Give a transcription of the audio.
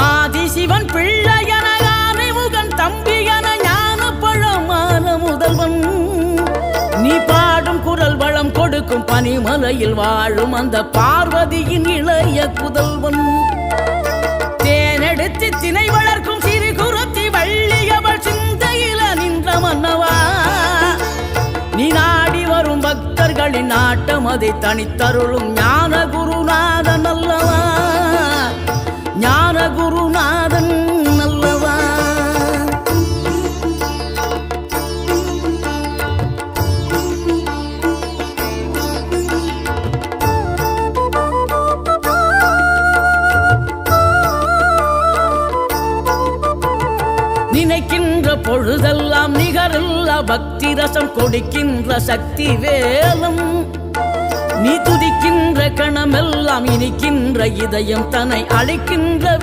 ஆதிசிவன் பிள்ளையன ஆனைமுகன் தம்பியன ஞான பழமான முதல்வன் நீ பாடும் குரல் வளம் கொடுக்கும் பனிமலையில் வாழும் அந்த பார்வதியின் இளைய புதல்வன் தேனெடுத்து திணை வளர்க்கும் சிறு குருத்தி வள்ளியவள் சிந்தையில நின்ற மன்னவா நீ நாடி வரும் பக்தர்களின் நாட்டம் அதை தனித்தருளும் ஞான குருநாதன் அல்லவா ஞான குருநாதன் அல்லவா நினைக்கின்ற பொழுதெல்லாம் நிகரில்லா பக்தி ரசம் கொடுக்கின்ற சக்தி வேலம் நீ துதிக்கின்ற கணமெல்லாம் இனிக்கின்ற இதயம் தன்னை அழைக்கின்ற